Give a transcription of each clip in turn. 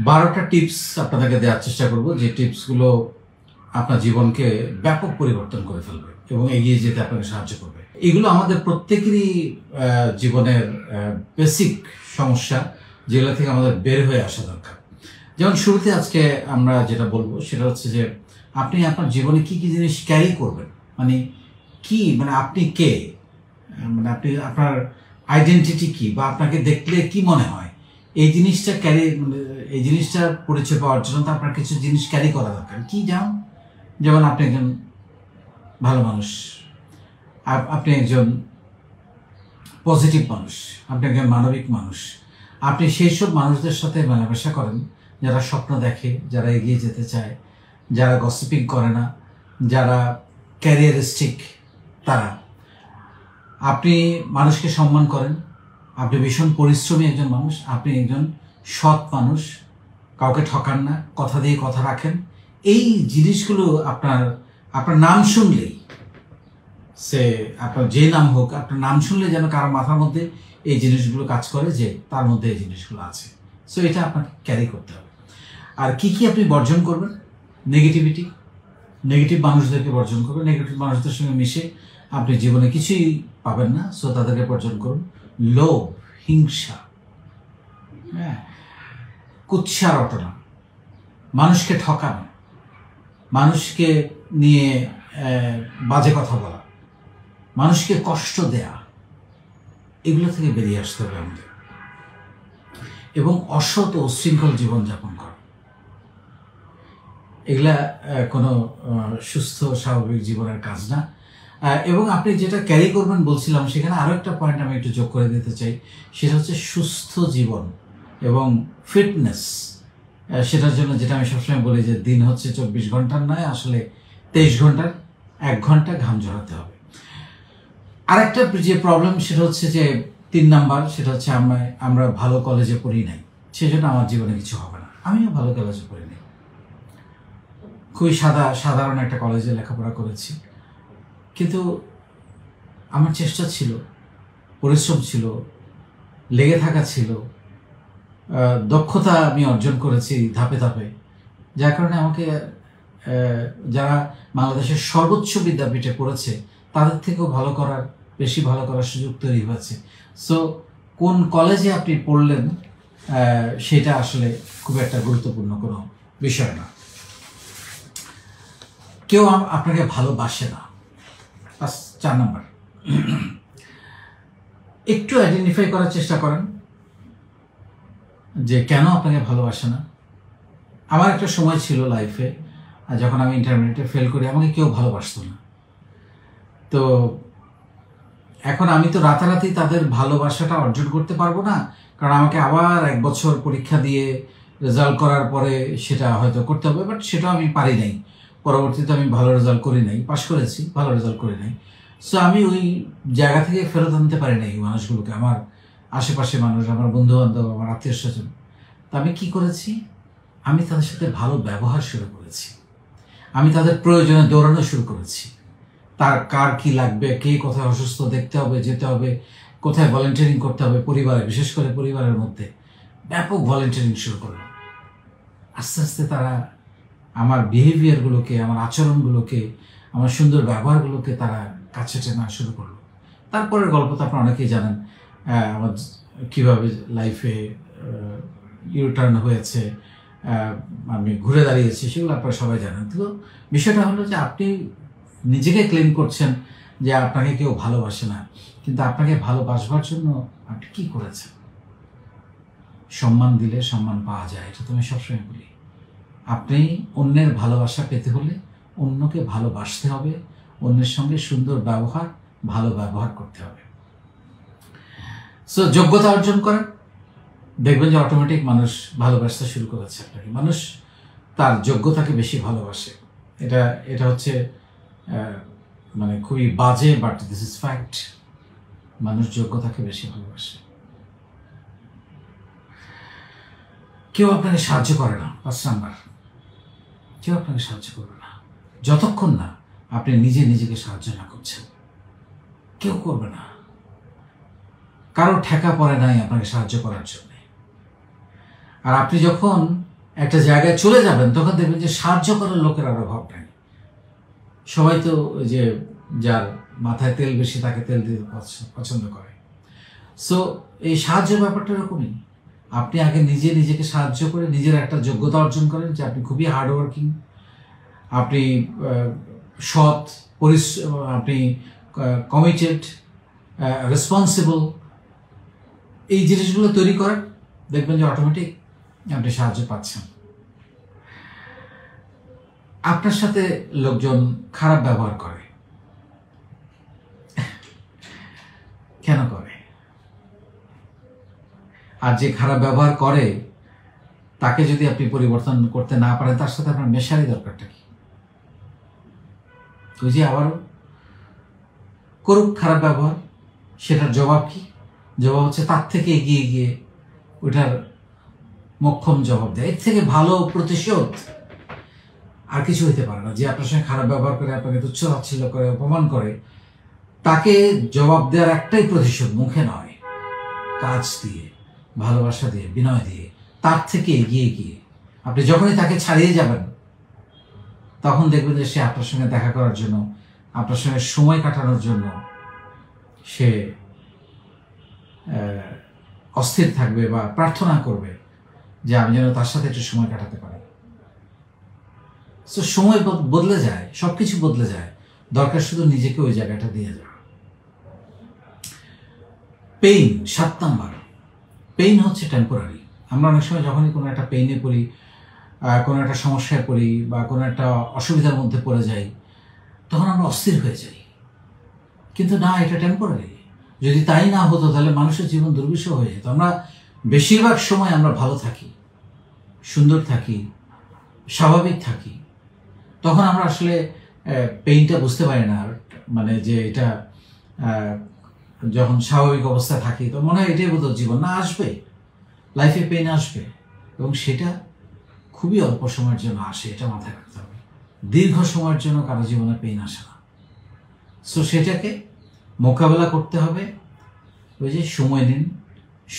12টা tips আপনাদেরকে দেওয়ার চেষ্টা করব, যে টিপসগুলো আপনার জীবনকে ব্যাপক পরিবর্তন করে ফেলবে এবং এগিয়ে যেতে আপনাকে সাহায্য করবে। এগুলো আমাদের প্রত্যেকেরই জীবনের বেসিক সমস্যা, যেগুলো থেকে আমাদের বের হয়ে আসা দরকার। যেমন শুরুতে আজকে আমরা যেটা বলবো সেটা হচ্ছে যে আপনি আপনার জীবনে কি কি জিনিস ক্যারি করবেন, মানে আপনি কে, মানে আপনি আপনার আইডেন্টিটি কি, বা আপনাকে দেখলে কি মনে হয়, এই জিনিসটা এই জিনিসটার পরিচয় পাওয়ার জন্য তো আপনার কিছু জিনিস ক্যারি করা দরকার। কি যেমন আপনি একজন ভালো মানুষ, আপনি একজন পজিটিভ মানুষ, আপনি একজন মানবিক মানুষ, আপনি সেই সব মানুষদের সাথে মেলামেশা করেন যারা স্বপ্ন দেখে, যারা এগিয়ে যেতে চায়, যারা গসিপিং করে না, যারা ক্যারিয়ারিস্টিক, তারা। আপনি মানুষকে সম্মান করেন, আপনি ভীষণ পরিশ্রমী একজন মানুষ, আপনি একজন সৎ মানুষ, কাউকে ঠকান না, কথা দিয়ে কথা রাখেন। এই জিনিসগুলো আপনার নাম শুনলেই, সে আপনার যে নাম হোক, আপনার নাম শুনলে যেন কারো মাথার মধ্যে এই জিনিসগুলো কাজ করে যে তার মধ্যে এই জিনিসগুলো আছে। সো এটা আপনাকে ক্যারি করতে হবে। আর কি আপনি বর্জন করবেন? নেগেটিভ মানুষদেরকে বর্জন করবেন। নেগেটিভ মানুষদের সঙ্গে মিশে আপনি জীবনে কিছুই পাবেন না। সো তাদেরকে বর্জন করুন। লোভ, হিংসা, কুৎসা রটনা, মানুষকে ঠকানো, মানুষকে নিয়ে বাজে কথা বলা, মানুষকে কষ্ট দেয়া, এগুলো থেকে বেরিয়ে আসতে হবে আমাদের, এবং অসৎ ও উশৃঙ্খল জীবনযাপন করা। এগুলা কোনো সুস্থ স্বাভাবিক জীবনের কাজ না। এবং আপনি যেটা ক্যারি করবেন বলছিলাম, সেখানে আরও একটা পয়েন্ট আমি একটু যোগ করে দিতে চাই, সেটা হচ্ছে সুস্থ জীবন এবং ফিটনেস। সেটার জন্য যেটা আমি সবসময় বলি যে দিন হচ্ছে 24 ঘন্টার নয়, আসলে 23 ঘন্টার 1 ঘন্টা ঘাম ঝরাতে হবে। আরেকটা যে প্রবলেম সেটা হচ্ছে যে 3 নাম্বার, সেটা হচ্ছে আমরা ভালো কলেজে পড়ি নাই, সেজন্য আমার জীবনে কিছু হবে না। আমিও ভালো কলেজে পড়ি নাই, খুবই সাধারণ একটা কলেজে লেখাপড়া করেছি, কিন্তু আমার চেষ্টা ছিল, পরিশ্রম ছিল, লেগে থাকা ছিল, দক্ষতা আমি অর্জন করেছি ধাপে ধাপে, যার কারণে আমাকে যারা বাংলাদেশের সর্বোচ্চ বিদ্যাপীঠে পড়েছে তাদের থেকেও বেশি ভালো করার সুযোগ তৈরি হয়েছে। সো কোন কলেজে আপনি পড়লেন সেটা আসলে খুব একটা গুরুত্বপূর্ণ কোনো বিষয় না। কেউ আপনাকে ভালোবাসে না। 4 নাম্বার, একটু আইডেন্টিফাই করার চেষ্টা করেন যে কেন আপনাকে ভালোবাসে না। আমার একটা সময় ছিল লাইফে, যখন আমি ইন্টারমিডিয়েটে ফেল করি, আমাকে কেউ ভালোবাসতো না। তো এখন আমি তো রাতারাতি তাদের ভালোবাসাটা অর্জন করতে পারবো না, কারণ আমাকে আবার 1 বছর পরীক্ষা দিয়ে রেজাল্ট করার পরে সেটা হয়তো করতে হবে, বাট সেটাও আমি পারি নাই। পরবর্তীতে আমি ভালো রেজাল্ট করি নাই, পাশ করেছি, ভালো রেজাল্ট করি নাই। সো আমি ওই জায়গা থেকে ফেরত আনতে পারি নাই মানুষগুলোকে, আমার আশেপাশে মানুষ, আমার বন্ধু বান্ধব, আমার আত্মীয় স্বজন। তা আমি কি করেছি? আমি তাদের সাথে ভালো ব্যবহার শুরু করেছি, আমি তাদের প্রয়োজনে দৌড়ানো শুরু করেছি। কার কি লাগবে, কে কোথায় অসুস্থ, দেখতে হবে, যেতে হবে, কোথায় ভলেন্টিয়ারিং করতে হবে, পরিবারে, বিশেষ করে পরিবারের মধ্যে ব্যাপক ভলেন্টিয়ারিং শুরু করলো। আস্তে আস্তে তারা আমার বিহেভিয়ারগুলোকে, আমার আচরণগুলোকে, আমার সুন্দর ব্যবহারগুলোকে তারা কাছে টেনা শুরু করলো। তারপরের গল্প তো আপনারা অনেকেই জানেন, আমার কীভাবে লাইফে ইউটার্ন হয়েছে, আমি ঘুরে দাঁড়িয়েছি, সেগুলো আপনারা সবাই জানেন। তো বিষয়টা হলো যে আপনি নিজেকে ক্লেম করছেন যে আপনাকে কেউ ভালোবাসে না, কিন্তু আপনাকে ভালোবাসবার জন্য আপনি কি করেছেন? সম্মান দিলে সম্মান পাওয়া যায়, এটা তো আমি সবসময় বলি। আপনি অন্যের ভালোবাসা পেতে হলে অন্যকে ভালোবাসতে হবে, অন্যের সঙ্গে সুন্দর ব্যবহার, ভালো ব্যবহার করতে হবে। সো যোগ্যতা অর্জন করেন, দেখবেন যে অটোমেটিক মানুষ ভালোবাসতে শুরু করেছে আপনাকে। মানুষ তার যোগ্যতাকে বেশি ভালোবাসে। এটা হচ্ছে মানে খুবই বাজে, বাট দিস ইজ ফ্যাক্ট। মানুষ যোগ্যতাকে বেশি ভালোবাসে। কেউ আপনাকে সাহায্য করে না। 5 নাম্বার, কেউ আপনাকে সাহায্য করবে না যতক্ষণ না আপনি নিজেকে সাহায্য না করছেন। কেউ করবে না, কারো ঠেকা পড়ে নাই আপনাকে সাহায্য করার জন্য। আর আপনি যখন একটা জায়গায় চলে যাবেন, তখন দেখবেন যে সাহায্য করার লোকের আর অভাব নাই। সবাই তো ওই যে যার মাথায় তেল বেশি তাকে তেল দিতে পছন্দ করে। সো এই সাহায্যের ব্যাপারটা এরকমই। আপনি আগে নিজেকে সাহায্য করে নিজের একটা যোগ্যতা অর্জন করেন যে আপনি খুবই হার্ডওয়ার্কিং, আপনি সৎ, আপনি কমিটেড, রেসপন্সিবল। এই জিনিসগুলো তৈরি করেন, দেখবেন যে অটোমেটিক আপনি সাহায্য পাচ্ছেন। আপনার সাথে লোকজন খারাপ ব্যবহার করে, কেন করে? আর যে খারাপ ব্যবহার করে তাকে যদি আপনি পরিবর্তন করতে না পারেন, তার সাথে আপনার মেশারই দরকারটা কি? ওই যে আবারও করুক খারাপ ব্যবহার, সেটার জবাব কি? জবাব হচ্ছে তার থেকে এগিয়ে গিয়ে ওটার মোক্ষম জবাব দেয়। এর থেকে ভালো প্রতিশোধ আর কিছু হইতে পারে না। যে আপনার সঙ্গে খারাপ ব্যবহার করে, আপনাকে তুচ্ছ-তাচ্ছিল্য করে, অপমান করে, তাকে জবাব দেওয়ার একটাই প্রতিশোধ, মুখে নয়, কাজ দিয়ে, ভালোবাসা দিয়ে, বিনয় দিয়ে, তার থেকে এগিয়ে গিয়ে। আপনি যখনই তাকে ছাড়িয়ে যাবেন, তখন দেখবেন যে সে আপনার সঙ্গে দেখা করার জন্য, আপনার সঙ্গে সময় কাটানোর জন্য সে অস্থির থাকবে বা প্রার্থনা করবে যে আমি যেন তার সাথে একটু সময় কাটাতে পারি। তো সময় বদলে যায়, সবকিছু বদলে যায়, দরকার শুধু নিজেকে ওই জায়গাটা দিয়ে যাওয়া। Pain, 7 number. পেইন হচ্ছে টেম্পোরারি। আমরা অনেক সময় যখনই কোনো একটা পেইনে পড়ি, কোনো একটা সমস্যায় পড়ি বা কোনো একটা অসুবিধার মধ্যে পড়ে যাই, তখন আমরা অস্থির হয়ে যাই। কিন্তু না, এটা টেম্পোরারি। যদি তাই না হতো তাহলে মানুষের জীবন দুর্বিষহ হয়ে যেত। আমরা বেশিরভাগ সময় আমরা ভালো থাকি, সুন্দর থাকি, স্বাভাবিক থাকি। তখন আমরা আসলে পেইনটা বুঝতে পারি না। মানে যে এটা যখন স্বাভাবিক অবস্থায় থাকি, তো মনে হয় এটাই বোধহয় জীবন। না, আসবে, লাইফে পেইন আসবে, এবং সেটা খুবই অল্প সময়ের জন্য আসে, এটা মাথায় রাখতে হবে। দীর্ঘ সময়ের জন্য কারো জীবনে পেইন আসে না। সো সেটাকে মোকাবেলা করতে হবে। ওই যে সময় নিন,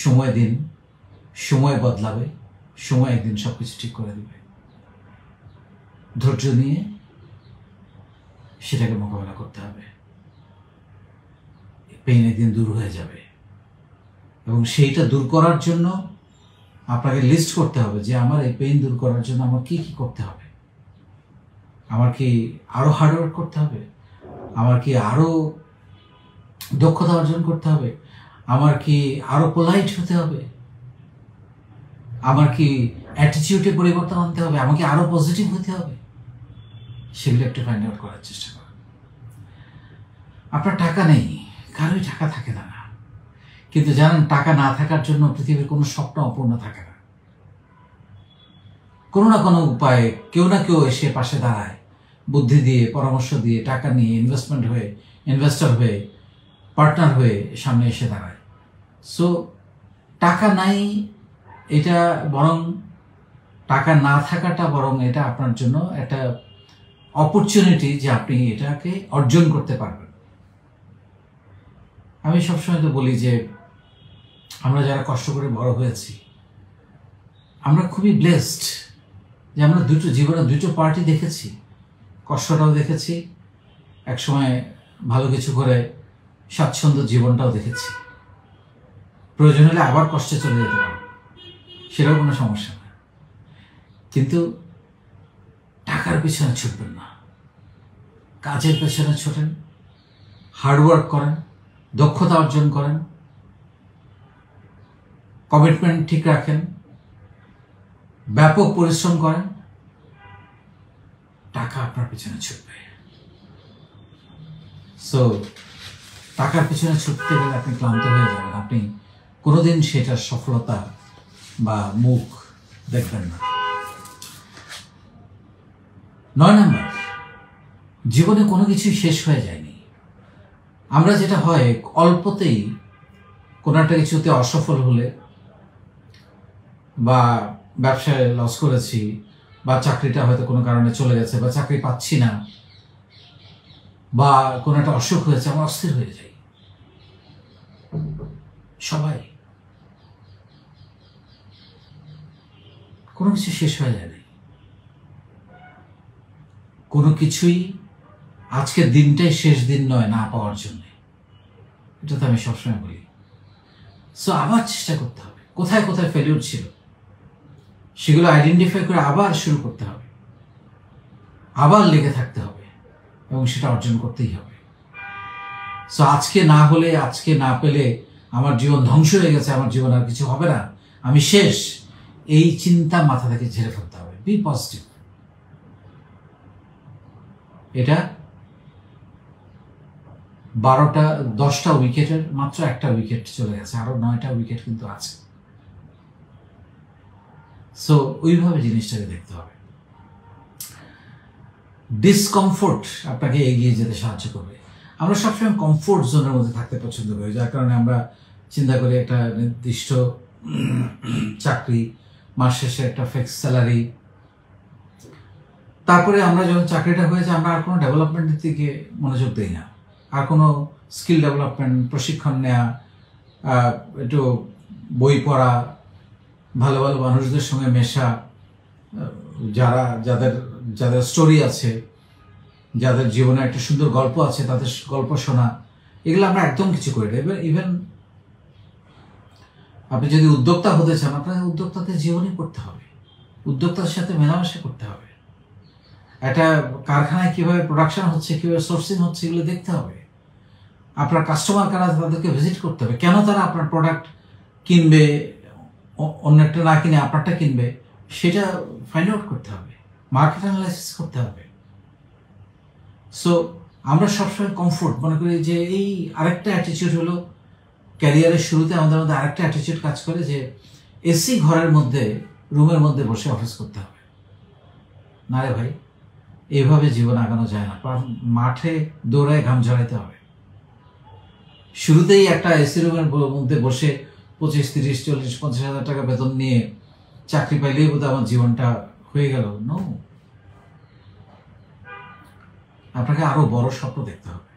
সময় দিন, সময় বদলাবে, সময় একদিন সব কিছু ঠিক করে দেবে। ধৈর্য নিয়ে সেটাকে মোকাবেলা করতে হবে। পেইন একদিন দূর হয়ে যাবে, এবং সেইটা দূর করার জন্য আপনাকে লিস্ট করতে হবে যে আমার এই পেইন দূর করার জন্য আমার কি কি করতে হবে। আমার কি আরো হার্ডওয়ার্ক করতে হবে? আমার কি আরো দক্ষতা অর্জন করতে হবে? আমার কি আরো পোলাইট হতে হবে? আমার কি অ্যাটিটিউডে পরিবর্তন আনতে হবে? আমাকে আরো পজিটিভ হতে হবে? সেগুলো একটু ফাইন্ড আউট করার চেষ্টা করুন। আপনার টাকা নেই, কারোই টাকা থাকে না, কিন্তু জানেন টাকা না থাকার জন্য পৃথিবীর কোনো স্বপ্ন অপূর্ণ থাকে না। কোনো না কোনো উপায়ে কেউ না কেউ এসে পাশে দাঁড়ায়, বুদ্ধি দিয়ে, পরামর্শ দিয়ে, টাকা নিয়ে, ইনভেস্টর হয়ে, পার্টনার হয়ে সামনে এসে দাঁড়ায়। সো টাকা নাই, এটা বরং টাকা না থাকাটা বরং এটা আপনার জন্য একটা অপরচুনিটি যে আপনি এটাকে অর্জন করতে পারবেন। আমি সবসময় তো বলি যে আমরা যারা কষ্ট করে বড় হয়েছি, আমরা খুবই ব্লেসড যে আমরা জীবনে দুটো পার্টি দেখেছি। কষ্টটাও দেখেছি, একসময় ভালো কিছু করে স্বাচ্ছন্দ্য জীবনটাও দেখেছি। প্রয়োজন হলে আবার কষ্টে চলে যেতে পারবো, সেটাও কোনো সমস্যা না। কিন্তু টাকার পেছনে ছুটবেন না, কাজের পেছনে ছোটেন, হার্ডওয়ার্ক করেন, দক্ষতা অর্জন করেন, কমিটমেন্ট ঠিক রাখেন, ব্যাপক পরিশ্রম করেন, টাকা আপনার পেছনে ছুটবে। সো টাকার পেছনে ছুটতে গেলে আপনি ক্লান্ত হয়ে যাবেন, আপনি কোনোদিন সেটার সফলতা বা মুখ দেখবেন না। 9 নাম্বার, জীবনে কোনো কিছুই শেষ হয়ে যায়নি। আমরা যেটা হয় অল্পতেই কোনো একটা কিছুতে অসফল হলে, বা ব্যবসায় লস করেছি, বা চাকরিটা হয়তো কোনো কারণে চলে গেছে, বা চাকরি পাচ্ছি না, বা কোনো একটা অসুখ হয়েছে, আমরা অস্থির হয়ে যাই। সবাই কোনো কিছু শেষ হয়ে যায় নাই, কোনো কিছুই আজকের দিনটাই শেষ দিন নয় না পাওয়ার জন্য, এটা তো আমি সবসময় বলি। সো আবার চেষ্টা করতে হবে, কোথায় কোথায় ফেলিউর ছিল সেগুলো আইডেন্টিফাই করে আবার শুরু করতে হবে, আবার লেগে থাকতে হবে এবং সেটা অর্জন করতেই হবে। সো আজকে না হলে, আজকে না পেলে আমার জীবন ধ্বংস হয়ে গেছে, আমার জীবন আর কিছু হবে না, আমি শেষ, এই চিন্তা মাথা থেকে ঝেড়ে ফেলতে হবে। B positive. এটা 10টা উইকেটের মাত্র একটা উইকেট চলে গেছে, আরো 9টা উইকেট কিন্তু আছে। সো ওইভাবে জিনিসটাকে দেখতে হবে। ডিসকমফোর্ট আপনাকে এগিয়ে যেতে সাহায্য করবে। আমরা সবসময় কমফোর্ট জোনের মধ্যে থাকতে পছন্দ করি, যার কারণে আমরা চিন্তা করি একটা নির্দিষ্ট চাকরি, মাস শেষে একটা ফিক্সড স্যালারি, তারপরে আমরা যখন চাকরিটা হয়েছে আমরা আর কোনো ডেভেলপমেন্টের দিকে মনোযোগ দিই না, আর কোনো স্কিল ডেভেলপমেন্ট, প্রশিক্ষণ নেওয়া, একটু বই পড়া, ভালো ভালো মানুষদের সঙ্গে মেশা, যাদের স্টোরি আছে, যাদের জীবনে একটা সুন্দর গল্প আছে তাদের গল্প শোনা, এগুলো আমরা একদম কিছু করি না। ইভেন আপনি যদি উদ্যোক্তা হতে চান, আপনাকে উদ্যোক্তাদের জীবনই করতে হবে, উদ্যোক্তার সাথে মেলামেশা করতে হবে, একটা কারখানায় কিভাবে প্রোডাকশন হচ্ছে, কিভাবে সোর্সিং হচ্ছে, এগুলো দেখতে হবে। আপনার কাস্টমার কারা, তাদেরকে ভিজিট করতে হবে, কেন তারা আপনার প্রোডাক্ট কিনবে, অন্যটা না কিনে আপনারটা কিনবে, সেটা ফাইন্ড আউট করতে হবে, মার্কেট অ্যানালাইসিস করতে হবে। সো আমরা সবসময় কমফোর্ট মনে করি যে এই আরেকটা অ্যাটিটিউড হলো ক্যারিয়ারের শুরুতে আমাদের মধ্যে আরেকটা অ্যাটিটিউড কাজ করে যে এসি ঘরের মধ্যে, রুমের মধ্যে বসে অফিস করতে হবে। না রে ভাই, এইভাবে জীবন আগানো যায় না, মাঠে দৌড়ায় ঘাম ঝরাইতে হবে। শুরুতেই একটা এসি রুমের মধ্যে বসে 25, 30, 40, 50 হাজার টাকা বেতন নিয়ে চাকরি পাইলেই বোধহয় আমার জীবনটা হয়ে গেল। নো, আপনাকে আরো বড় স্বপ্ন দেখতে হবে।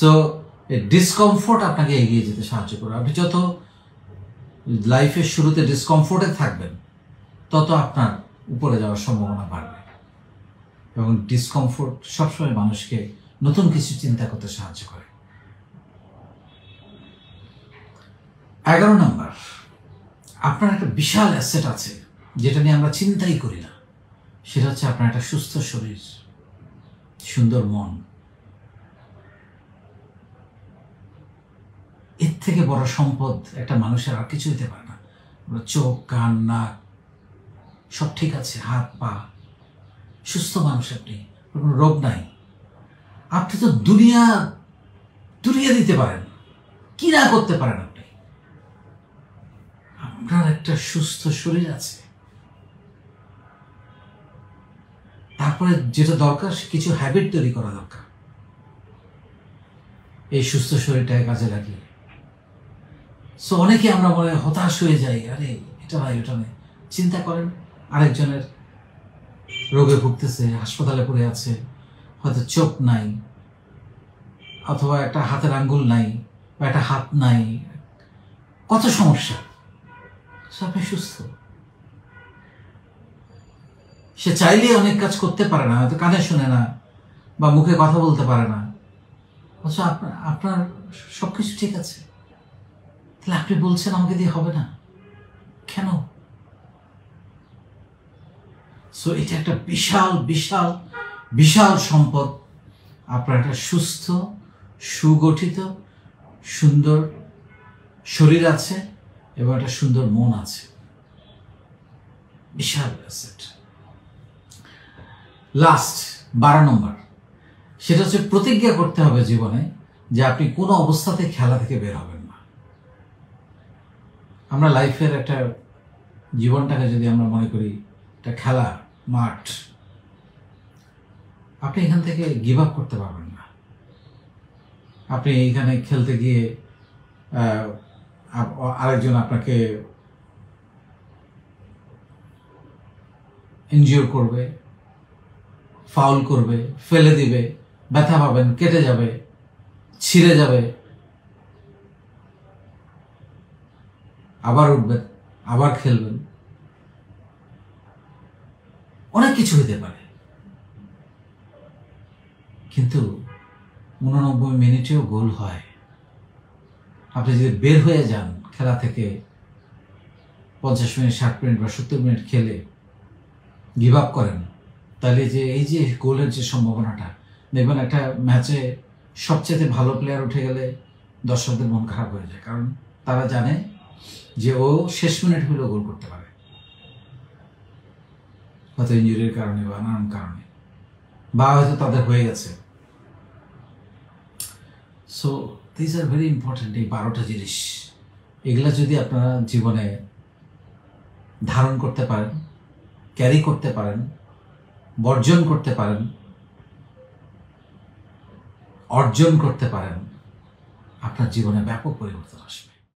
সো ডিসকমফোর্ট আপনাকে এগিয়ে যেতে সাহায্য করবে। আপনি যত লাইফের শুরুতে ডিসকমফোর্টে থাকবেন, তত আপনার উপরে যাওয়ার সম্ভাবনা বাড়বে। এবং ডিসকমফোর্ট সবসময় মানুষকে নতুন কিছু চিন্তা করতে সাহায্য করে। 11 নম্বর, আপনার একটা বিশাল অ্যাসেট আছে যেটা নিয়ে আমরা চিন্তাই করি না, সেটা হচ্ছে আপনার একটা সুস্থ শরীর, সুন্দর মন। এর থেকে বড় সম্পদ একটা মানুষের আর কিছু হতে পারে না। চোখ, কান, নাক সব ঠিক আছে, হাত পা, সুস্থ মানুষ আপনি, কোনো রোগ নাই। আপনি তো দুনিয়া দিতে পারেন, কি না করতে পারেন আপনি। আপনার একটা সুস্থ শরীর আছে। তারপরে যেটা দরকার, কিছু হ্যাবিট তৈরি করা দরকার এই সুস্থ শরীরটাকে কাজে লাগিয়ে। সো অনেকে আমরা মনে হতাশ হয়ে যাই, আরে এটা নাই ওটা নেই। চিন্তা করেন, আরেকজনের রোগে ভুগতেছে, হাসপাতালে পড়ে আছে, হয়তো চোখ নাই, অথবা একটা হাতের আঙ্গুল নাই, বা একটা হাত নাই, কত সমস্যা। আপনি সুস্থ, সে চাইলে অনেক কাজ করতে পারে না, হয়তো কানে শুনে না বা মুখে কথা বলতে পারে না, অথচ আপনার সবকিছু ঠিক আছে। তাহলে আপনি বলছেন আমাকে দিয়ে হবে না কেন? সো এটা একটা বিশাল বিশাল বিশাল সম্পদ। আপনার একটা সুস্থ, সুগঠিত, সুন্দর শরীর আছে এবং একটা সুন্দর মন আছে, বিশাল অ্যাসেট। লাস্ট 12 নম্বর, সেটা হচ্ছে প্রতিজ্ঞা করতে হবে জীবনে যে আপনি কোনো অবস্থাতে খেলা থেকে বের হবেন না। আমরা লাইফের একটা জীবনটাকে যদি আমরা মনে করি একটা খেলা মাঠ, আপনি এখান থেকে গিভ আপ করতে পারবেন না। আপনি এখানে খেলতে গিয়ে আরেকজন আপনাকে ইনজিওর করবে, ফাউল করবে, ফেলে দিবে, ব্যথা পাবেন, কেটে যাবে, ছিঁড়ে যাবে, আবার উঠবেন, আবার খেলবেন, অনেক কিছু হতে পারে। কিন্তু 89 মিনিটেও গোল হয়। আপনি যদি বের হয়ে যান খেলা থেকে 50 মিনিট, 60 মিনিট বা 70 মিনিট খেলে গিভ আপ করেন, তাহলে যে এই যে গোলের যে সম্ভাবনাটা, দেখবেন একটা ম্যাচে সবচেয়ে ভালো প্লেয়ার উঠে গেলে দর্শকদের মন খারাপ হয়ে যায়, কারণ তারা জানে যে ও শেষ মিনিট হলেও গোল করতে পারে, হয়তো ইনজুরির কারণে বা নানান কারণে, বা হয়তো তাদের হয়ে গেছে। So this are very important. এই 12টা জিনিস, এগুলা যদি আপনারা জীবনে ধারণ করতে পারেন, ক্যারি করতে পারেন, বর্জন করতে পারেন, অর্জন করতে পারেন, আপনার জীবনে ব্যাপক পরিবর্তন আসবে।